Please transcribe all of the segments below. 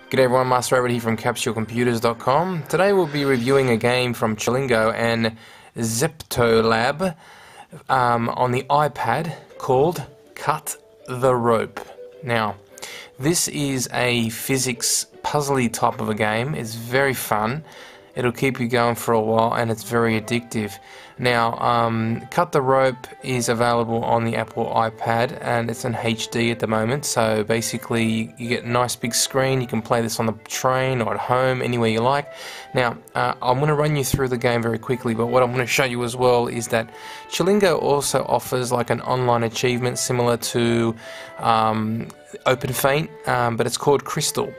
G'day everyone, Master Rabbit here from CapsuleComputers.com. Today we'll be reviewing a game from Chilingo and Zeptolab on the iPad called Cut the Rope. Now, this is a physics puzzly type of a game. It's very fun. It'll keep you going for a while and it's very addictive. Now, Cut the Rope is available on the Apple iPad and it's in HD at the moment, so basically you get a nice big screen. You can play this on the train or at home, anywhere you like. Now, I'm going to run you through the game very quickly, but what I'm going to show you as well is that Chilingo also offers like an online achievement similar to Open Faint, but it's called Crystal.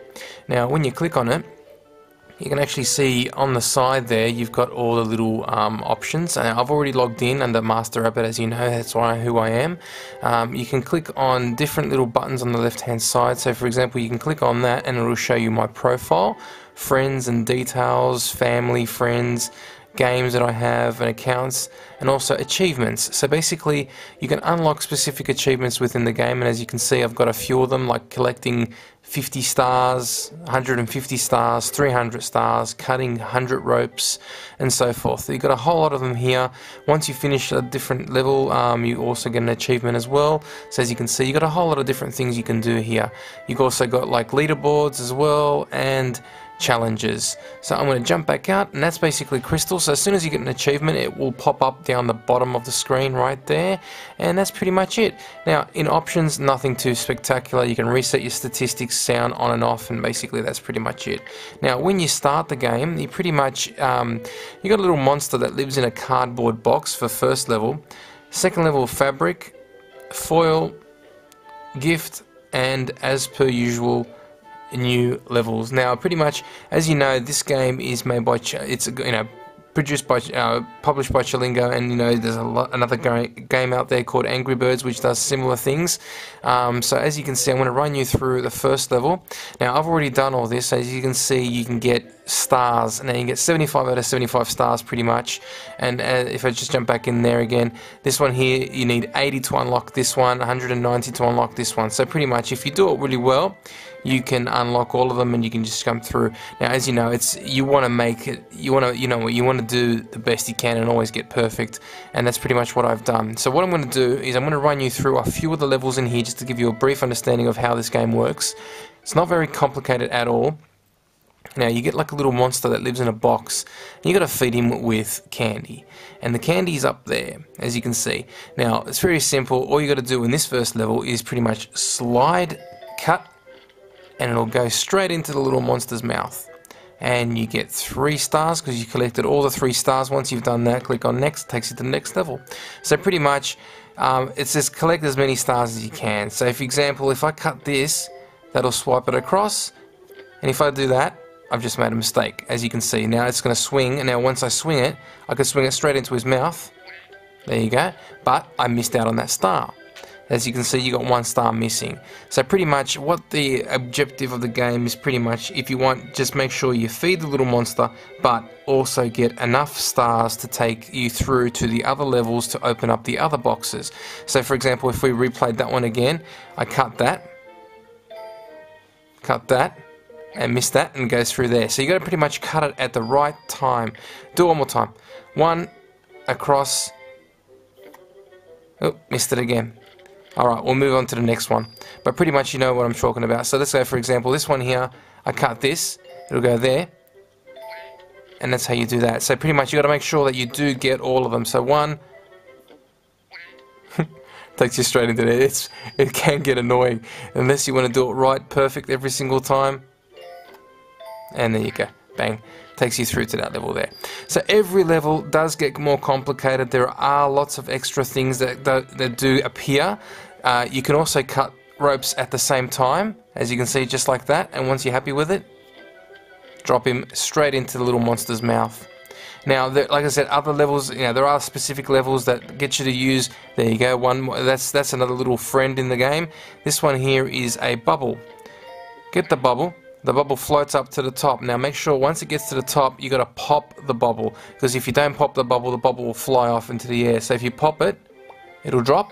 Now, when you click on it, you can actually see on the side there you've got all the little options. I've already logged in under Master Rabbit, as you know, that's who I am. You can click on different little buttons on the left hand side. So for example, you can click on that and it will show you my profile, friends and details, family, friends, games that I have and accounts, and also achievements. So basically you can unlock specific achievements within the game, and as you can see I've got a few of them, like collecting 50 stars, 150 stars, 300 stars, cutting 100 ropes and so forth. You've got a whole lot of them here. Once you finish a different level, you also get an achievement as well. So as you can see, you've got a whole lot of different things you can do here. You've also got like leaderboards as well and challenges. So I'm going to jump back out, and that's basically Crystal. So as soon as you get an achievement, it will pop up down the bottom of the screen right there, and that's pretty much it. Now in options, nothing too spectacular. You can reset your statistics, sound on and off, and basically that's pretty much it. Now when you start the game, you pretty much you got a little monster that lives in a cardboard box for first level. Second level, fabric, foil, gift, and as per usual, new levels. Now pretty much, as you know, this game is made by produced by published by Chilingo, and you know there's another game out there called Angry Birds which does similar things. So as you can see, I'm going to run you through the first level. Now I've already done all this. As you can see, you can get stars, and then you get 75 out of 75 stars pretty much. And if I just jump back in there again, this one here, you need 80 to unlock this one, 190 to unlock this one. So pretty much if you do it really well, you can unlock all of them and you can just come through. Now as you know, you want to make it, you want to do the best you can and always get perfect, and that's pretty much what I've done. So what I'm going to do is I'm going to run you through a few of the levels in here just to give you a brief understanding of how this game works. It's not very complicated at all. Now you get like a little monster that lives in a box, and you got to feed him with candy, and the candy's up there, as you can see. Now it's very simple. All you got to do in this first level is pretty much slide, cut, and it'll go straight into the little monster's mouth, and you get 3 stars because you collected all the 3 stars. Once you've done that, click on next, takes you to the next level. So pretty much it says collect as many stars as you can. So for example, if I cut this, that'll swipe it across, and if I do that, I've just made a mistake. As you can see, now it's going to swing, and now once I swing it, I can swing it straight into his mouth. There you go. But I missed out on that star. As you can see, you got 1 star missing. So pretty much what the objective of the game is, pretty much, if you want, just make sure you feed the little monster, but also get enough stars to take you through to the other levels to open up the other boxes. So for example, if we replayed that one again, I cut that, and missed that, and goes through there. So you got to pretty much cut it at the right time. Do it one more time. 1 across. Oh, missed it again. Alright, we'll move on to the next one. But pretty much you know what I'm talking about. So let's go, for example, this one here, I cut this, it'll go there, and that's how you do that. So pretty much you got to make sure that you do get all of them. So 1 takes you straight into there. It can get annoying unless you want to do it right, perfect every single time. And there you go, bang, takes you through to that level there. So every level does get more complicated. There are lots of extra things that do appear. You can also cut ropes at the same time, as you can see, just like that, and once you're happy with it, drop him straight into the little monster's mouth. Now, like I said, other levels, there are specific levels that get you to use, there you go, one more, that's another little friend in the game. This one here is a bubble. Get the bubble floats up to the top. Now make sure once it gets to the top, you got to pop the bubble, because if you don't pop the bubble will fly off into the air. So if you pop it, it'll drop,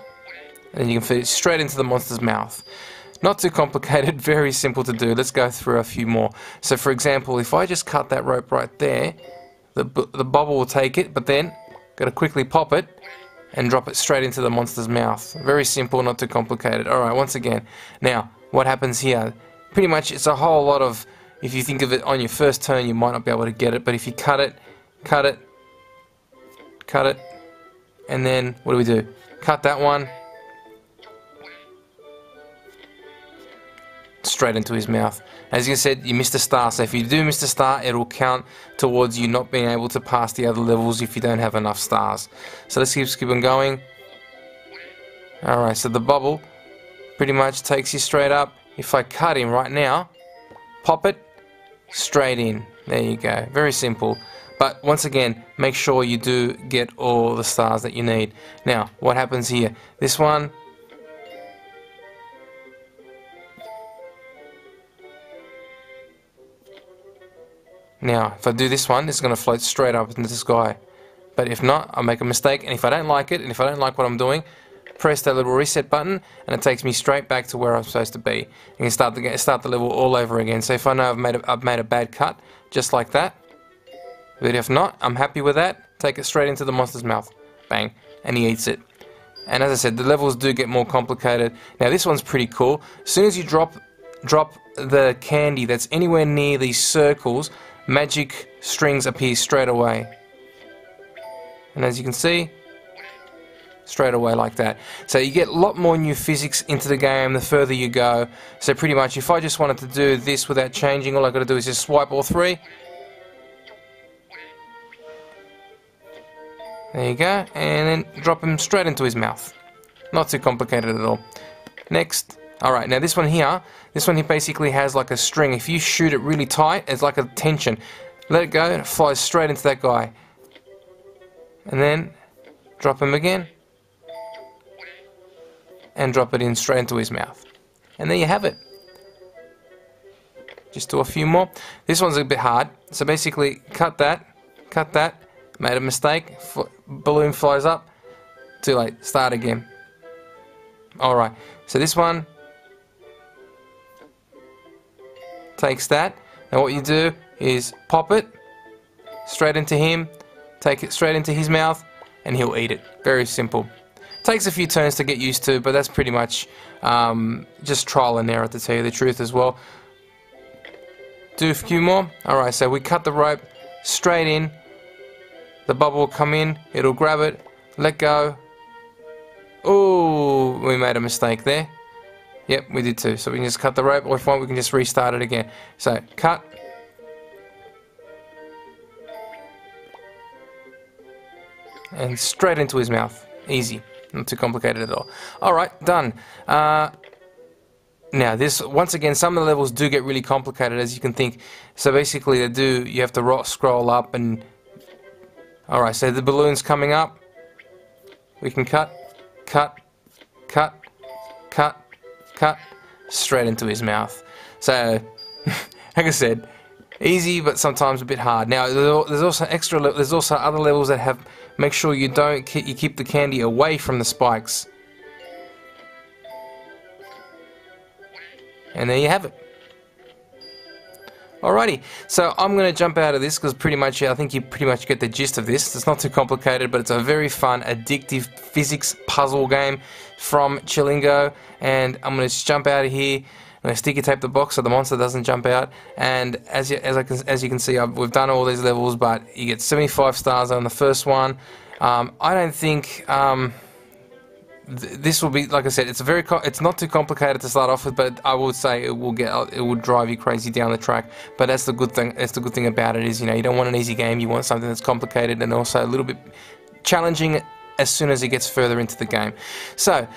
and then you can feed it straight into the monster's mouth. Not too complicated, very simple to do. Let's go through a few more. So for example, if I just cut that rope right there, the bubble will take it, but then got to quickly pop it and drop it straight into the monster's mouth. Very simple, not too complicated. Alright, once again. Now, what happens here? Pretty much it's a whole lot of, if you think of it on your first turn, you might not be able to get it, but if you cut it, and then, what do we do? Cut that one, straight into his mouth. As you said, you missed a star, so if you do miss a star, it will count towards you not being able to pass the other levels if you don't have enough stars. So let's keep on going. Alright, so the bubble pretty much takes you straight up. If I cut him right now, pop it, straight in. There you go. Very simple. But once again, make sure you do get all the stars that you need. Now, what happens here? This one, now, if I do this one, it's going to float straight up into the sky. But if not, I'll make a mistake, and if I don't like it, and if I don't like what I'm doing, press that little reset button, and it takes me straight back to where I'm supposed to be. You can start the level all over again. So if I know I've made a bad cut, just like that. But if not, I'm happy with that. Take it straight into the monster's mouth. Bang. And he eats it. And as I said, the levels do get more complicated. Now this one's pretty cool. As soon as you drop the candy that's anywhere near these circles, magic strings appear straight away. And as you can see, straight away like that. So you get a lot more new physics into the game the further you go. So pretty much if I just wanted to do this without changing, all I got to do is just swipe all three. There you go, and then drop him straight into his mouth. Not too complicated at all. Next. Alright, now this one here basically has like a string. If you shoot it really tight, it's like a tension. Let it go, and it flies straight into that guy. And then drop him again. And drop it in straight into his mouth. And there you have it. Just do a few more. This one's a bit hard. So basically, cut that. Made a mistake. Balloon flies up. Too late. Start again. Alright. So this one takes that. Now what you do is pop it straight into him. Take it straight into his mouth. And he'll eat it. Very simple. Takes a few turns to get used to, but that's pretty much just trial and error, to tell you the truth as well. Do a few more. Alright, so we cut the rope straight in. The bubble will come in, it'll grab it, let go. Oh, we made a mistake there. Yep, we did too. So we can just cut the rope, or if we want, we can just restart it again. So, cut. And straight into his mouth. Easy. Not too complicated at all. Alright, done. Now this, once again, some of the levels do get really complicated, as you can think. So basically you have to scroll up and... Alright, so the balloon's coming up. We can cut, straight into his mouth. So, like I said, easy, but sometimes a bit hard. Now, there's also other levels that have, make sure you keep the candy away from the spikes. And there you have it. Alrighty, so I'm going to jump out of this because pretty much, I think you pretty much get the gist of this. It's not too complicated, but it's a very fun, addictive physics puzzle game from Chilingo. And I'm going to just jump out of here. I'm going to sticky tape the box so the monster doesn't jump out. And as you can see, we've done all these levels, but you get 75 stars on the first one. I don't think... this will be, like I said, it's not too complicated to start off with, but I would say it will drive you crazy down the track. But that's the good thing. That's the good thing about it is, you don't want an easy game. You want something that's complicated and also a little bit challenging as soon as it gets further into the game. So,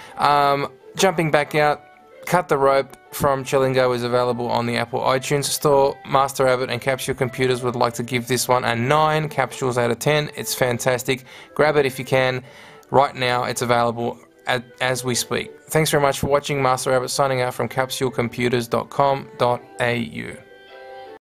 jumping back out, Cut the Rope from Chilingo is available on the Apple iTunes Store. Master Rabbit and Capsule Computers would like to give this one a 9 capsules out of 10. It's fantastic. Grab it if you can. Right now, it's available as we speak. Thanks very much for watching. Master Rabbit signing out from capsulecomputers.com.au.